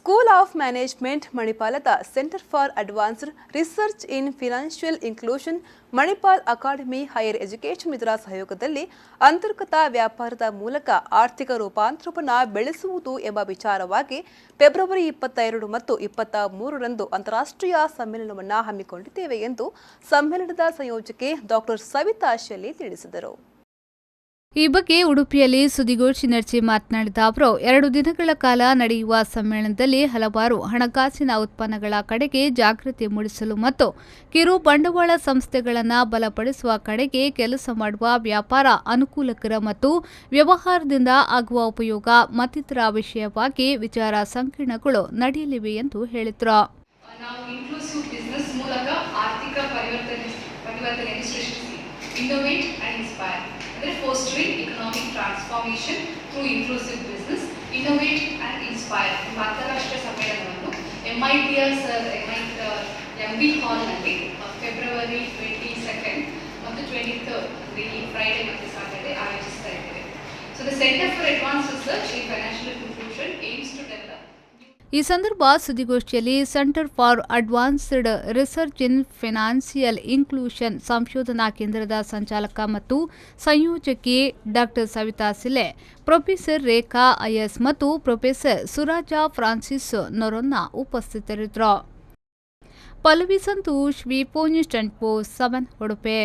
School of management ಮಣಿಪಾಲದ centre for advanced research in financial inclusion Manipal academy higher education ಇದರ ಸಹಯೋಗದಲ್ಲಿ ಅಂತರ್ಗತ ವ್ಯಾಪಾರದ ಮೂಲಕ ಆರ್ಥಿಕ ರೂಪಾಂತರವನ್ನು ಬೆಳೆಸುವುದು ಎಂಬ ವಿಚಾರವಾಗಿ ಫೆಬ್ರವರಿ 22 ಮತ್ತು 23ರಂದು ಅಂತಾರಾಷ್ಟ್ರೀಯ ಸಮ್ಮೇಳನವನ್ನು ಹಮ್ಮಿಕೊಂಡಿದ್ದೇವೆ ಎಂದು ಸಮ್ಮೇಳನದ ಸಂಯೋಜಕಿ ಡಾಕ್ಟರ್ ಸವಿತಾ ಶೆಲ್ಲಿ ತಿಳಿಸಿದರು. ಈ ಬಗ್ಗೆ ಉಡುಪಿಯಲ್ಲಿ ಸುದ್ದಿಗೋಷ್ಠಿ ನಡೆಸಿ ಮಾತನಾಡಿದ ಅವರು 2 ದಿನಗಳ ಕಾಲ ನಡೆಯುವ ಸಮ್ಮೇಳನದಲ್ಲಿ ಹಲವಾರು ಹಣಕಾಸಿನ ಉತ್ಪನ್ನಗಳ ಕಡೆಗೆ ಜಾಗೃತಿ ಮೂಡಿಸಲು ಮತ್ತು ಕಿರು ಬಂಡವಾಳ ಸಂಸ್ಥೆಗಳನ್ನು ಬಲಪಡಿಸುವ ಕಡೆಗೆ ಕೆಲಸ ಮಾಡುವ ವ್ಯಾಪಾರ ಅನುಕೂಲಕರ ಮತ್ತು ವ್ಯವಹಾರದಿಂದ ಆಗುವ ಉಪಯೋಗ ಮತ್ತಿತರ ವಿಷಯವಾಗಿ ವಿಚಾರ ಸಂಕಿರಣಗಳು ನಡೆಯಲಿವೆ ಎಂದು ಹೇಳಿದರು. Innovate and inspire. Fostering economic transformation through inclusive business. Innovate and inspire. ಅಂತಾರಾಷ್ಟ್ರೀಯ ಸಮ್ಮೇಳನವನ್ನು MITR MB ಹಾಲ್ ನಲ್ಲಿ ಫೆಬ್ರವರಿ 22 ಮತ್ತು 23 ಈ ಫ್ರೈಡೆ ಮತ್ತು ಸಾಟರ್ಡೆ ಆಯೋಜಿಸ್ತಾ ಇದ್ದೇವೆ. So the Center for Advanced Research in Financial Inclusion aims to develop. ಈ ಸಂದರ್ಭ ಸುದ್ದಿಗೋಷ್ಠಿಯಲ್ಲಿ centre for advanced research in financial inclusion ಸಂಶೋಧನಾ ಕೇಂದ್ರದ ಸಂಚಾಲಕ ಮತ್ತು ಸಂಯೋಜಕಿ ಡಾಕ್ಟರ್ ಸವಿತಾ ಸಿಲೆ, ಪ್ರೊಫೆಸರ್ ರೇಖಾ ಐಎಸ್ ಮತ್ತು ಪ್ರೊಫೆಸರ್ ಸುರಾಜಾ ಫ್ರಾನ್ಸಿಸ್ ನೊರೊನ್ನ ಉಪಸ್ಥಿತರಿದ್ದರು. ಪಲ್ಲವಿ ಸಂತೋಷ್, ವಿ4 ನ್ಯೂಸ್ 24/7 ಉಡುಪಿ.